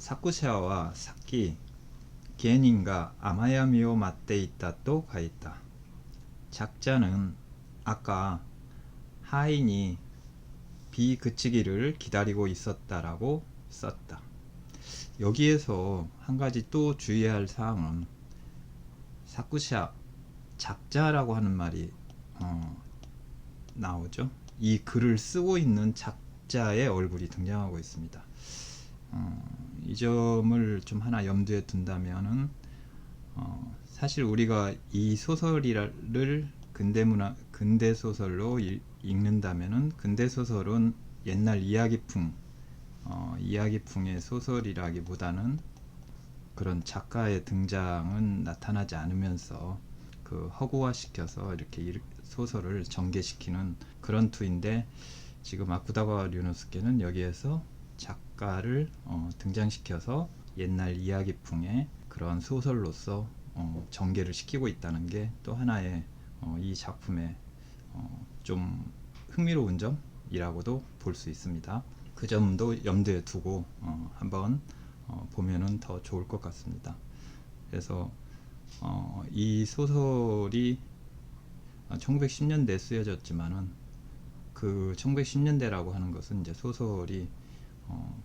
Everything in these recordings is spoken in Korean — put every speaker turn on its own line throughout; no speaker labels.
作者はさっき芸人が雨やみを待っていたと書いた. 작자는 아까 하인이 비 그치기를 기다리고 있었다라고 썼다. 여기에서 한 가지 또 주의할 사항은 사쿠샤, 작자라고 하는 말이 나오죠. 이 글을 쓰고 있는 작자의 얼굴이 등장하고 있습니다. 이 점을 좀 하나 염두에 둔다면은 사실 우리가 이 소설을 근대 소설로 읽는다면은 근대 소설은 옛날 이야기풍의 소설이라기보다는 그런 작가의 등장은 나타나지 않으면서 그 허구화시켜서 이렇게 소설을 전개시키는 그런 투인데, 지금 아쿠다가와 류노스케는 여기에서 작가를 등장시켜서 옛날 이야기풍의 그런 소설로서 전개를 시키고 있다는 게 또 하나의 이 작품의 좀 흥미로운 점이라고도 볼 수 있습니다. 그 점도 염두에 두고 한번 보면은 더 좋을 것 같습니다. 그래서 이 소설이 1910년대에 쓰여졌지만은 그 1910년대라고 하는 것은 이제 소설이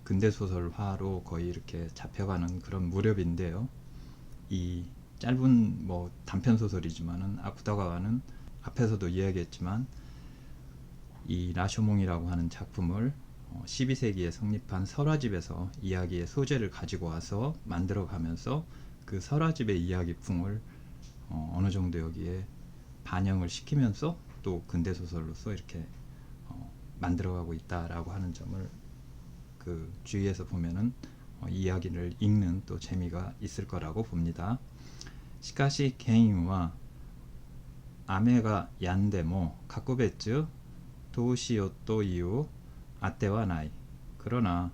근대 소설화로 거의 이렇게 잡혀가는 그런 무렵인데요. 이 짧은 단편 소설이지만은 아쿠다가와는 앞에서도 이야기했지만 이 라쇼몽이라고 하는 작품을 12세기에 성립한 설화집에서 이야기의 소재를 가지고 와서 만들어가면서 그 설화집의 이야기풍을 어느 정도 여기에 반영을 시키면서 또 근대 소설로서 이렇게 만들어가고 있다라고 하는 점을 그 주위에서 보면은 이야기를 읽는 또 재미가 있을 거라고 봅니다. しかし原因は雨が止んでも格別どうしようというあてはない. 그러나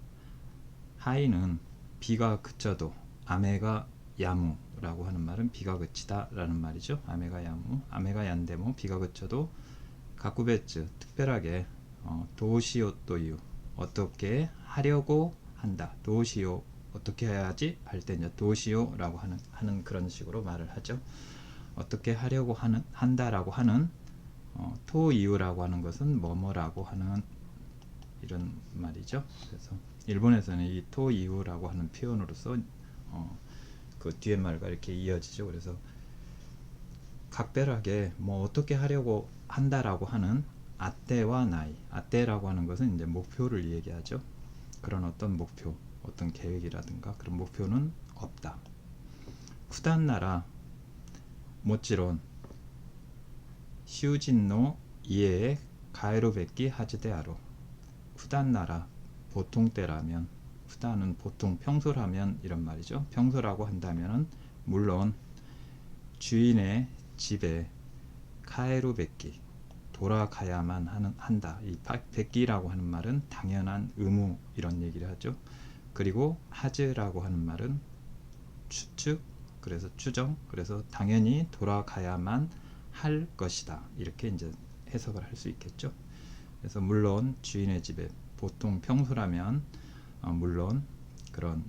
하인은 비가 그쳐도 아메가 야무라고 하는 말은 비가 그치다 라는 말이죠. 아메가 야무, 아메가 얀데모, 비가 그쳐도 가쿠베츠, 특별하게 도시오 또유, 어떻게 하려고 한다. 도시오, 어떻게 해야지 할 때 이제 도시오라고 하는 그런 식으로 말을 하죠. 어떻게 하려고 한다라고 하는 토이유라고 하는 것은 뭐뭐라고 하는 이런 말이죠. 그래서 일본에서는 이 토이유라고 하는 표현으로서 그 뒤에 말과 이렇게 이어지죠. 그래서 각별하게 어떻게 하려고 한다라고 하는 아떼와 나이, 아떼라고 하는 것은 이제 목표를 얘기하죠. 그런 어떤 목표, 어떤 계획이라든가 그런 목표는 없다. 쿠단나라 모찌론 시우진노 이에에 가에로베끼 하즈데아로. 쿠단나라 보통 때라면, 쿠단은 보통 평소라면 이런 말이죠. 평소라고 한다면은 물론 주인의 집에 카에루베끼 돌아가야만 한다. 이 베끼라고 하는 말은 당연한 의무 이런 얘기를 하죠. 그리고 하즈라고 하는 말은 추측, 그래서 추정, 그래서 당연히 돌아가야만 할 것이다. 이렇게 이제 해석을 할 수 있겠죠. 그래서 물론 주인의 집에 보통 평소라면 물론 그런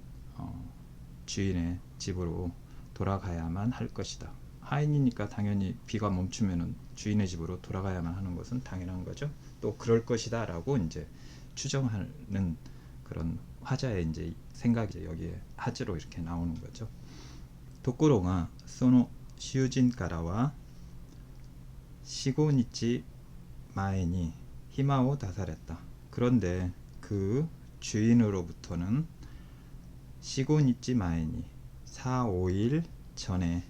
주인의 집으로 돌아가야만 할 것이다. 하인이니까 당연히 비가 멈추면은 주인의 집으로 돌아가야만 하는 것은 당연한 거죠. 또 그럴 것이다 라고 이제 추정하는 그런 화자의 이제 생각이 여기에 하즈로 이렇게 나오는 거죠. 도쿠로가 소노 시우진가라와 4~5日 前に 히마오 다사랬다. 그런데 그 주인으로부터는 4~5日 前に 4~5일 전에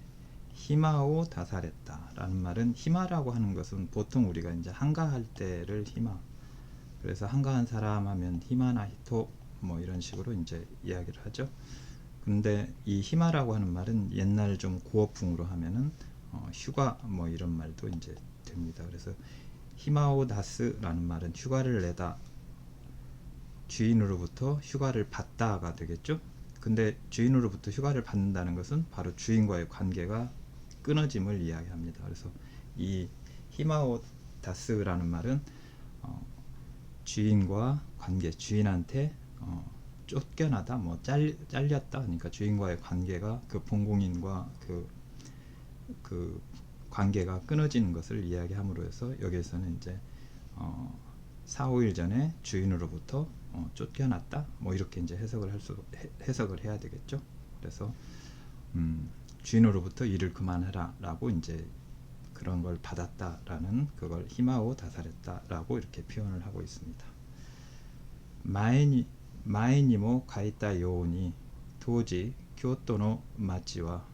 히마오 다사랬다 라는 말은, 히마라고 하는 것은 보통 우리가 이제 한가할 때를 히마, 그래서 한가한 사람 하면 히마나 히토 이런 식으로 이제 이야기를 하죠. 근데 이 히마라고 하는 말은 옛날 좀 고어풍으로 하면은 휴가 이런 말도 이제 됩니다. 그래서 히마오 다스라는 말은 휴가를 내다, 주인으로부터 휴가를 받다가 되겠죠. 근데 주인으로부터 휴가를 받는다는 것은 바로 주인과의 관계가 끊어짐을 이야기합니다. 그래서 이 히마오 다스라는 말은 주인과 관계, 주인한테 쫓겨나다, 뭐 잘렸다. 그러니까 주인과의 관계가 그 본공인과 그 관계가 끊어지는 것을 이야기함으로 해서 여기에서는 이제 4, 5일 전에 주인으로부터 쫓겨났다. 뭐 이렇게 이제 해석을 해야 되겠죠. 그래서 주인으로부터 일을 그만하라라고 이제 그런 걸 받았다라는 그걸 히마오 다사랬다라고 이렇게 표현을 하고 있습니다. 마에니모 가이타 요오니 도지 교토의 마치와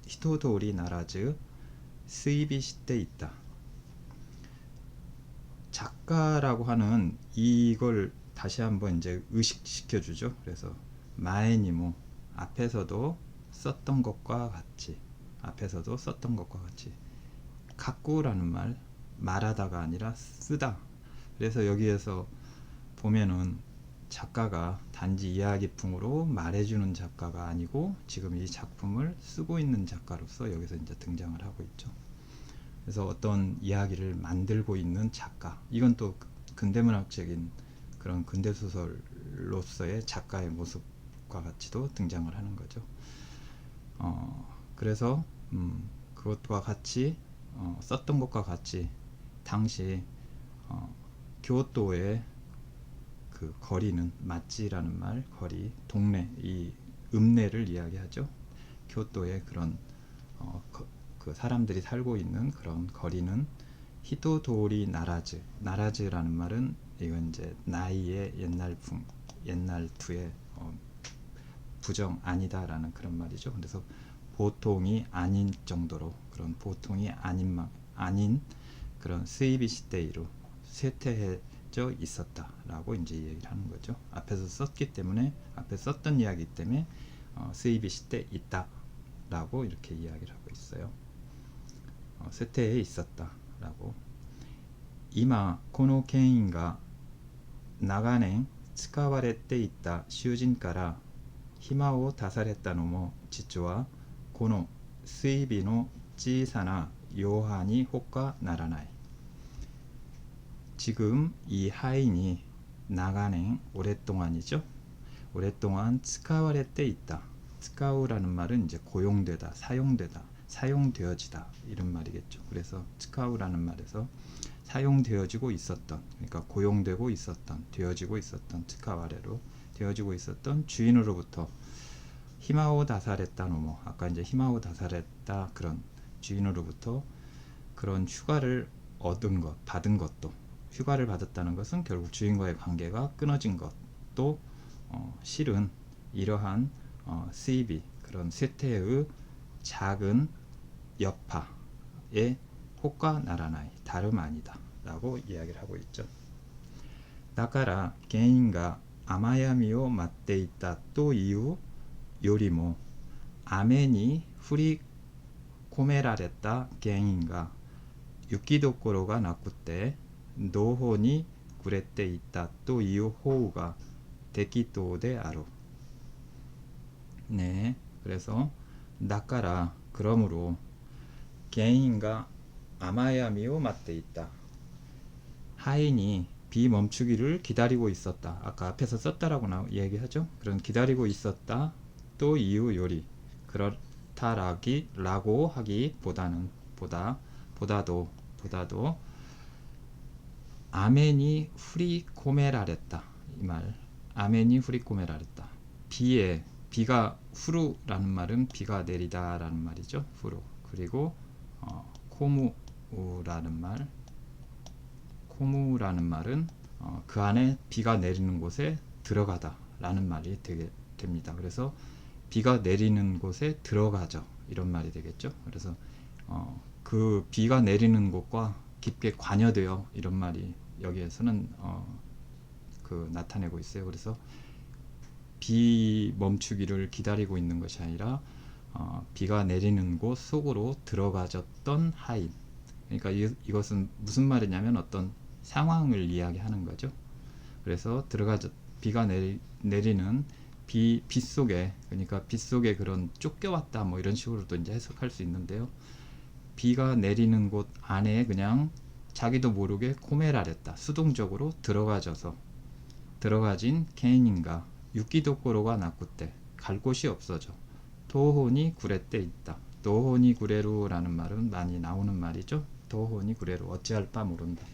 히토도리 나라즈 스입이 시대 있다. 작가라고 하는 이걸 다시 한번 이제 의식시켜 주죠. 그래서 마에니모 앞에서도 썼던 것과 같이 가꾸라는 말, 말하다가 아니라 쓰다. 그래서 여기에서 보면은 작가가 단지 이야기풍으로 말해주는 작가가 아니고 지금 이 작품을 쓰고 있는 작가로서 여기서 이제 등장을 하고 있죠. 그래서 어떤 이야기를 만들고 있는 작가, 이건 또 근대문학적인 그런 근대소설로서의 작가의 모습과 같이도 등장을 하는 거죠. 그래서 그것과 같이 썼던 것과 같이 당시 교토의 그 거리는 마찌라는 말, 거리, 동네, 이 읍내를 이야기하죠. 교토의 그런 그 사람들이 살고 있는 그런 거리는 히토도리 나라즈라는 말은 이건 이제 나이의 옛날 투의 부정 아니다라는 그런 말이죠. 그래서 보통이 아닌 정도로 그런 보통이 아닌 그런 스이비 시대이로 쇠퇴해져 있었다라고 이제 얘기를 하는 거죠. 앞에서 썼던 이야기 때문에 스이비 시대 있다라고 이렇게 이야기를 하고 있어요. 쇠퇴해 있었다라고. 이마この権威が長年使われていた囚人から暇を出されたのも実はこの水尾の小さな余波に他ならない。 지금 이 하인이 나가는 오랫동안이죠. 오랫동안 스카와레 때 있다. 스카우라는 말은 이제 고용되다, 사용되어지다 이런 말이겠죠. 그래서 스카우라는 말에서 사용되어지고 있었던, 그러니까 고용되고 있었던, 되어지고 있었던, 스카와레로 되어지고 있었던 주인으로부터 히마오 다사레타 노모, 아까 이제 히마오 다사레타 그런 주인으로부터 그런 휴가를 받은 것도, 휴가를 받았다는 것은 결국 주인과의 관계가 끊어진 것도 실은 이러한 스이비, 그런 쇠퇴의 작은 여파의 호가 나라나이, 다름 아니다 라고 이야기를 하고 있죠. だから原因が雨闇を待っていたというよりも雨に降り込められた原因が雪どころがなくて同胞に暮れていたという方が適当であろう. 네, 그래서 나까라 그러므로 개인가 아마야미오 맞대 있다. 하인이 비 멈추기를 기다리고 있었다. 아까 앞에서 썼다라고 얘기하죠. 그런 기다리고 있었다. 또 이유 요리 그렇다라고 하기보다는 보다도 아멘이 후리코메라랬다. 이 말 아멘이 후리코메라랬다. 비가 후루라는 말은 비가 내리다라는 말이죠. 후루. 그리고 코무라는 말은 그 안에 비가 내리는 곳에 들어가다 라는 말이 됩니다. 그래서 비가 내리는 곳에 들어가죠 이런 말이 되겠죠. 그래서 그 비가 내리는 곳과 깊게 관여되어 이런 말이 여기에서는 나타내고 있어요. 그래서 비 멈추기를 기다리고 있는 것이 아니라 비가 내리는 곳 속으로 들어가졌던 하인. 그러니까 이것은 무슨 말이냐면 어떤 상황을 이야기하는 거죠. 그래서 비가 내리는 빗속에, 그러니까 빗속에 그런 쫓겨왔다 뭐 이런 식으로도 이제 해석할 수 있는데요. 비가 내리는 곳 안에 그냥 자기도 모르게 코메라랬다, 수동적으로 들어가진 개인인가, 육기도꼬로가 나쿠때 갈 곳이 없어져. 도호니 구레때 있다. 도호니 구레루라는 말은 많이 나오는 말이죠. 도호니 구레루 어찌할 바 모른다.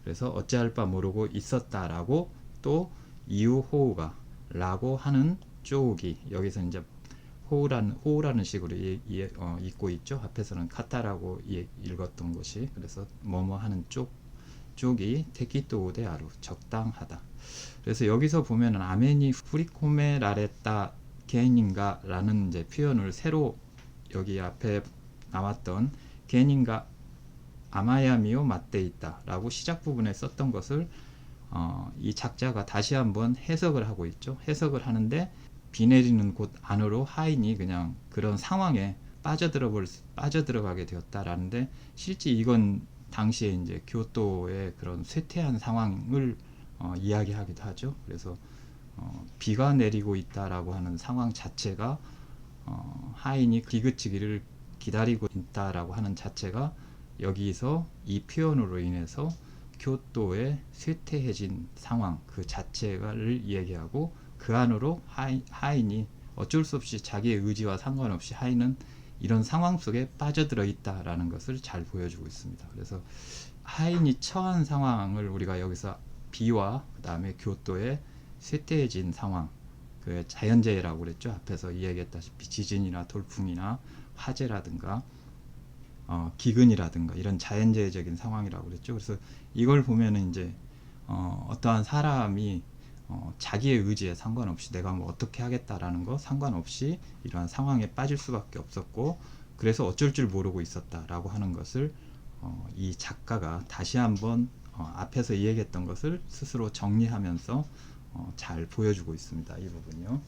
그래서 어찌할 바 모르고 있었다라고 또 이유 호우가 라고 하는 쪽이 여기서 이제 호우라는 식으로 읽고 있죠. 앞에서는 카타라고 읽었던 것이 그래서 뭐뭐 하는 쪽이 테키토우데 아루 적당하다. 그래서 여기서 보면은 아멘이 후리코메 라레타 개인인가 라는 이제 표현을 새로 여기 앞에 나왔던 개인인가 아마야미오 맞대 있다 라고 시작 부분에 썼던 것을 이 작자가 다시 한번 해석을 하고 있죠. 해석을 하는데 비 내리는 곳 안으로 하인이 그냥 그런 상황에 빠져들어가게 되었다라는데 실제 이건 당시에 이제 교토의 그런 쇠퇴한 상황을 이야기하기도 하죠. 그래서 비가 내리고 있다라고 하는 상황 자체가 하인이 비 그치기를 기다리고 있다라고 하는 자체가 여기서 이 표현으로 인해서 교토의 쇠퇴해진 상황 그 자체를 이야기하고 그 안으로 하인이 어쩔 수 없이 자기의 의지와 상관없이 하인은 이런 상황 속에 빠져들어 있다라는 것을 잘 보여주고 있습니다. 그래서 하인이 처한 상황을 우리가 여기서 비와 그 다음에 교토의 쇠퇴해진 상황 그 자연재해라고 그랬죠. 앞에서 이야기했다시피 지진이나 돌풍이나 화재라든가 기근이라든가 이런 자연재해적인 상황이라고 그랬죠. 그래서 이걸 보면은 이제 어떠한 사람이 자기의 의지에 상관없이 내가 뭐 어떻게 하겠다라는 거 상관없이 이러한 상황에 빠질 수밖에 없었고 그래서 어쩔 줄 모르고 있었다라고 하는 것을 이 작가가 다시 한번 앞에서 이야기했던 것을 스스로 정리하면서 잘 보여주고 있습니다. 이 부분이요.